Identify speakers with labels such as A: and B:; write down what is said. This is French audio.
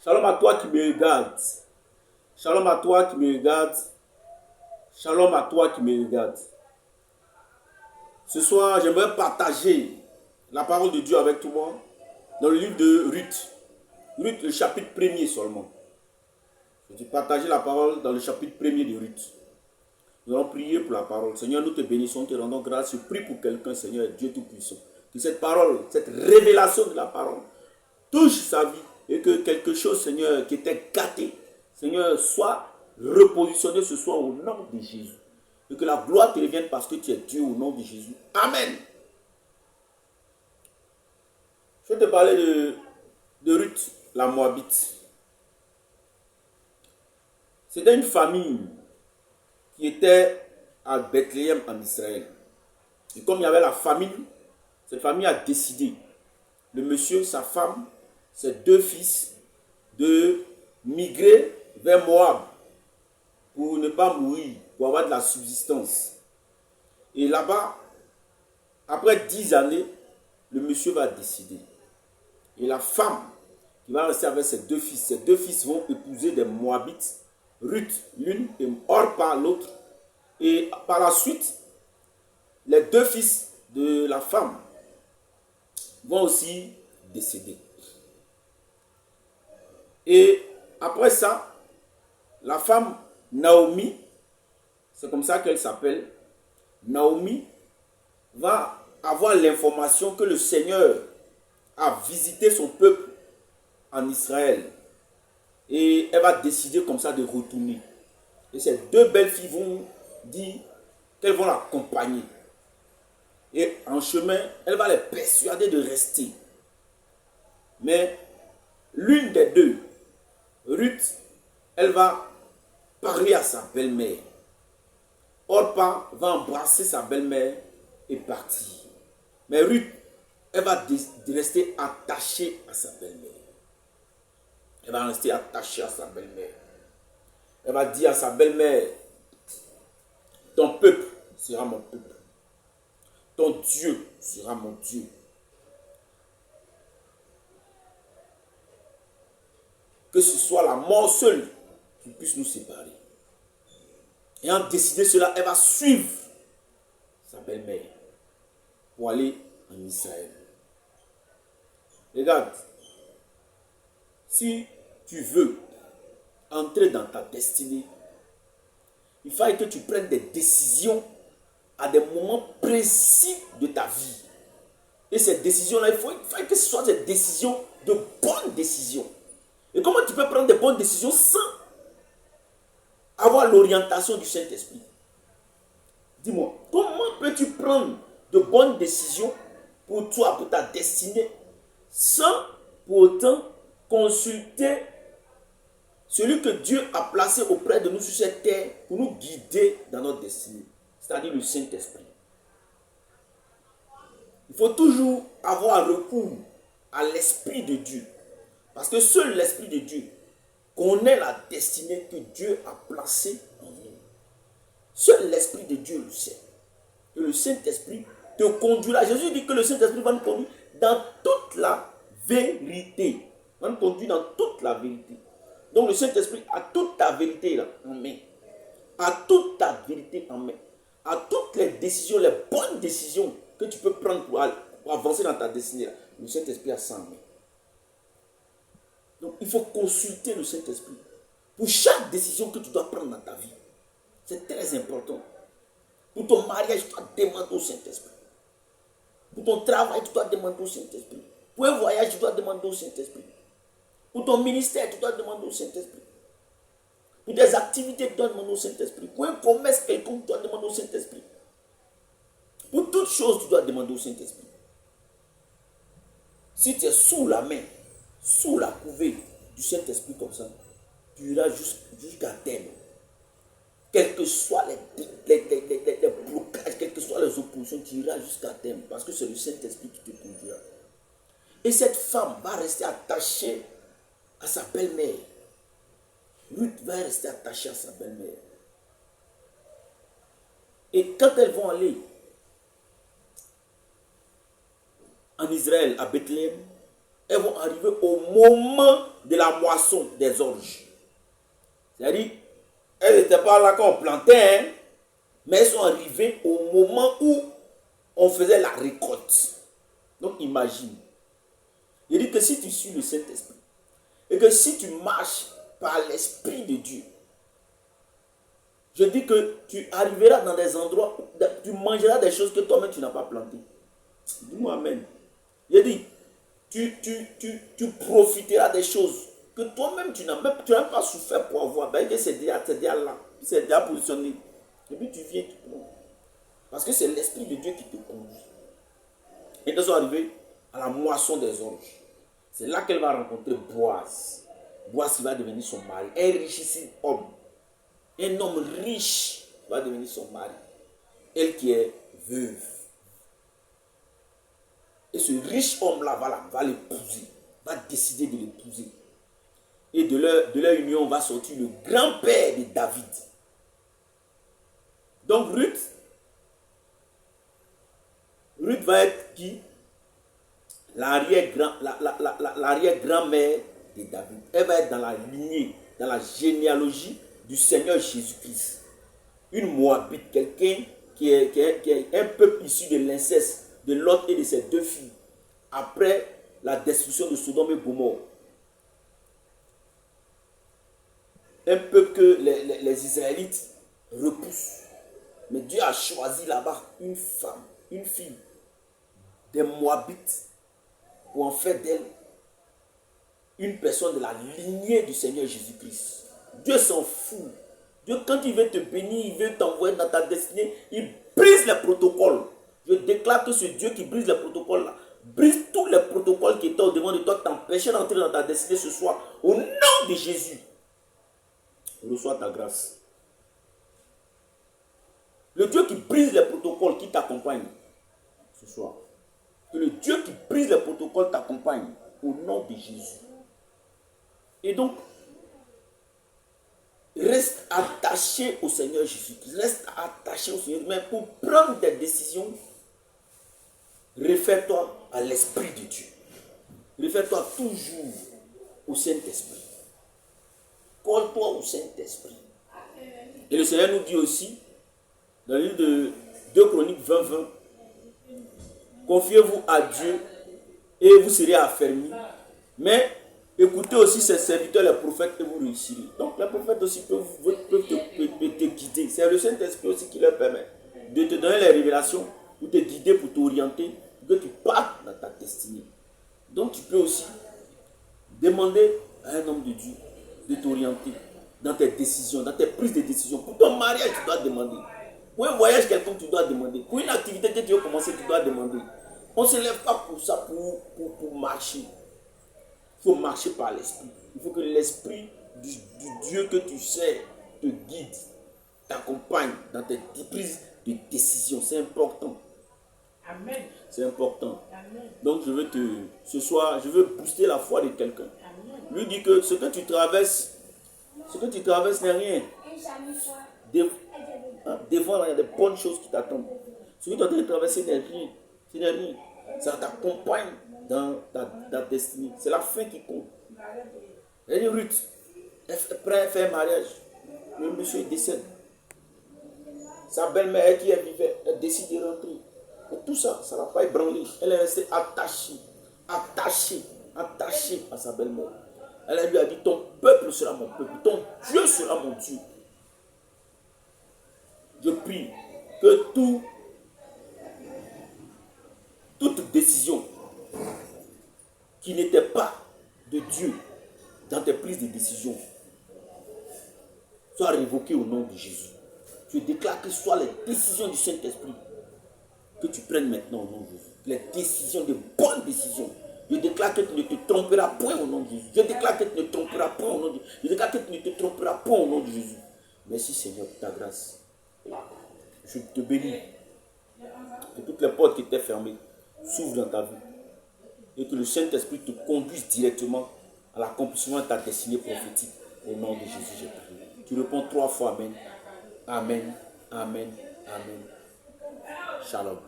A: Shalom à toi qui me regarde. Shalom à toi qui me regarde. Shalom à toi qui me regarde. Ce soir, j'aimerais partager la parole de Dieu avec toi dans le livre de Ruth. Ruth, le chapitre 1er seulement. Je vais partager la parole dans le chapitre 1er de Ruth. Nous allons prier pour la parole. Seigneur, nous te bénissons, te rendons grâce. Je prie pour quelqu'un, Seigneur, Dieu Tout-Puissant. Que cette parole, cette révélation de la parole touche sa vie et que quelque chose, Seigneur, qui était gâté, Seigneur, soit repositionné ce soir au nom de Jésus. Et que la gloire te revienne parce que tu es Dieu au nom de Jésus. Amen. Je vais te parler de Ruth, la Moabite. C'était une famille qui était à Bethléem en Israël. Et comme il y avait la famille, cette famille a décidé, le monsieur, sa femme, ses deux fils, de migrer vers Moab pour ne pas mourir, pour avoir de la subsistance. Et là-bas, après 10 années, le monsieur va décider. Et la femme qui va rester avec ses deux fils vont épouser des Moabites, Ruth l'une et Orpa l'autre. Et par la suite, les deux fils de la femme vont aussi décéder. Et après ça, la femme Naomi, c'est comme ça qu'elle s'appelle, Naomi va avoir l'information que le Seigneur a visité son peuple en Israël. Et elle va décider comme ça de retourner. Et ces deux belles filles vont dire qu'elles vont l'accompagner. Et en chemin, elle va les persuader de rester. Mais l'une des deux, Ruth, elle va parler à sa belle-mère. Orpa va embrasser sa belle-mère et partir. Mais Ruth, elle va rester attachée à sa belle-mère. Elle va rester attachée à sa belle-mère. Elle va dire à sa belle-mère, ton peuple sera mon peuple. Ton Dieu sera mon Dieu. Que ce soit la mort seule qui puisse nous séparer. Ayant décidé cela, elle va suivre sa belle-mère pour aller en Israël. Regarde, si tu veux entrer dans ta destinée, il faut que tu prennes des décisions à des moments précis de ta vie. Et ces décisions-là, il faut que ce soit des décisions de bonnes décisions. Et comment tu peux prendre des bonnes décisions sans avoir l'orientation du Saint-Esprit? Dis-moi, comment peux-tu prendre de bonnes décisions pour toi, pour ta destinée, sans pour autant consulter celui que Dieu a placé auprès de nous sur cette terre pour nous guider dans notre destinée, c'est-à-dire le Saint-Esprit? Il faut toujours avoir recours à l'Esprit de Dieu. Parce que seul l'Esprit de Dieu connaît la destinée que Dieu a placée en nous. Seul l'Esprit de Dieu le sait. Et le Saint-Esprit te conduira. Jésus dit que le Saint-Esprit va nous conduire dans toute la vérité. Il va nous conduire dans toute la vérité. Donc le Saint-Esprit a toute ta vérité là, en main. A toute ta vérité en main. A toutes les décisions, les bonnes décisions que tu peux prendre pour avancer dans ta destinée là. Le Saint-Esprit a ça en main. Donc, il faut consulter le Saint-Esprit pour chaque décision que tu dois prendre dans ta vie. C'est très important. Pour ton mariage, tu dois demander au Saint-Esprit. Pour ton travail, tu dois demander au Saint-Esprit. Pour un voyage, tu dois demander au Saint-Esprit. Pour ton ministère, tu dois demander au Saint-Esprit. Pour des activités, tu dois demander au Saint-Esprit. Pour un commerce quelconque, tu dois demander au Saint-Esprit. Pour toutes choses, tu dois demander au Saint-Esprit. Si tu es sous la main, sous la couvée du Saint-Esprit comme ça, tu iras jusqu'à terme. Quels que soient les blocages, quelles que soient les oppositions, tu iras jusqu'à terme. Parce que c'est le Saint-Esprit qui te conduira. Et cette femme va rester attachée à sa belle-mère. Ruth va rester attachée à sa belle-mère. Et quand elles vont aller en Israël, à Bethléem, elles vont arriver au moment de la moisson des orges. C'est-à-dire, elles n'étaient pas là quand on plantait, hein, mais elles sont arrivées au moment où on faisait la récolte. Donc imagine. Il dit que si tu suis le Saint-Esprit, et que si tu marches par l'Esprit de Dieu, je dis que tu arriveras dans des endroits où tu mangeras des choses que toi-même tu n'as pas plantées. Dis-moi Amen. Je dis, tu profiteras des choses que toi-même tu n'as même pas souffert pour avoir. Ben, c'est déjà là, c'est déjà positionné. Et puis tu viens, tu prends. Parce que c'est l'Esprit de Dieu qui te conduit. Et quand ils sont arrivés à la moisson des orges, c'est là qu'elle va rencontrer Boaz. Boaz qui va devenir son mari. Un richissime homme. Un homme riche va devenir son mari. Elle qui est veuve. Et ce riche homme-là va l'épouser. Va décider de l'épouser. Et de leur union va sortir le grand-père de David. Donc Ruth va être qui? L'arrière-grand-mère de David. Elle va être dans la lignée, dans la généalogie du Seigneur Jésus-Christ. Une Moabite, quelqu'un qui est un peuple issu de l'inceste de Lot et de ses deux filles, après la destruction de Sodome et Gomorrhe. Un peuple que les Israélites repoussent. Mais Dieu a choisi là-bas une femme, une fille, des Moabites, pour en faire d'elle une personne de la lignée du Seigneur Jésus-Christ. Dieu s'en fout. Dieu, quand il veut te bénir, il veut t'envoyer dans ta destinée, il brise les protocoles. Je déclare que ce Dieu qui brise les protocoles là, brise tous les protocoles qui étaient au-devant de toi, t'empêcher d'entrer dans ta destinée ce soir. Au nom de Jésus, reçois ta grâce. Le Dieu qui brise les protocoles qui t'accompagne ce soir. Que le Dieu qui brise les protocoles t'accompagne au nom de Jésus. Et donc, reste attaché au Seigneur Jésus. Reste attaché au Seigneur. Mais pour prendre des décisions, réfère-toi à l'Esprit de Dieu. Réfère-toi toujours au Saint-Esprit. Colle-toi au Saint-Esprit. Et le Seigneur nous dit aussi, dans le livre de 2 Chroniques 20, confiez-vous à Dieu et vous serez affermis. Mais écoutez aussi ses serviteurs, les prophètes, et vous réussirez. Donc les prophètes aussi peuvent te guider. C'est le Saint-Esprit aussi qui leur permet de te donner les révélations, pour te guider, pour t'orienter, pour que tu partes dans ta destinée. Donc tu peux aussi demander à un homme de Dieu de t'orienter dans tes décisions, dans tes prises de décisions. Pour ton mariage, tu dois demander. Pour un voyage quelconque, tu dois demander. Pour une activité que tu veux commencer, tu dois demander. On ne se lève pas pour ça, pour marcher. Il faut marcher par l'Esprit. Il faut que l'Esprit du Dieu que tu sais te guide, t'accompagne dans tes prises de décision. C'est important.
B: Amen.
A: C'est important.
B: Amen.
A: Donc ce soir, je veux booster la foi de quelqu'un. Lui dit que ce que tu traverses n'est rien. Devant, il y a des bonnes choses qui t'attendent. Ce que tu es en train de traverser n'est rien. Ce n'est rien. Ça t'accompagne dans ta destinée. C'est la fin qui compte. Elle dit Ruth, elle fait un mariage. Le monsieur décède. Sa belle-mère qui est vivante, elle décide de rentrer. Et tout ça, ça ne l'a pas ébranlé. Elle est restée attachée à sa belle-mère. Elle lui a dit, ton peuple sera mon peuple, ton Dieu sera mon Dieu. Je prie que toute décision qui n'était pas de Dieu dans tes prises de décision soit révoquée au nom de Jésus. Je déclare que ce soit les décisions du Saint-Esprit que tu prennes maintenant au nom de Jésus. Les décisions, de bonnes décisions. Je déclare que tu ne te tromperas point au nom de Jésus. Je déclare que tu ne te tromperas point au nom de Jésus. Je déclare que tu ne te tromperas point au nom de Jésus. Merci Seigneur pour ta grâce. Je te bénis. Que toutes les portes qui étaient fermées s'ouvrent dans ta vie. Et que le Saint-Esprit te conduise directement à l'accomplissement de ta destinée prophétique. Au nom de Jésus, j'ai prié. Tu réponds 3 fois Amen. Amen. Amen. Amen. Shalom.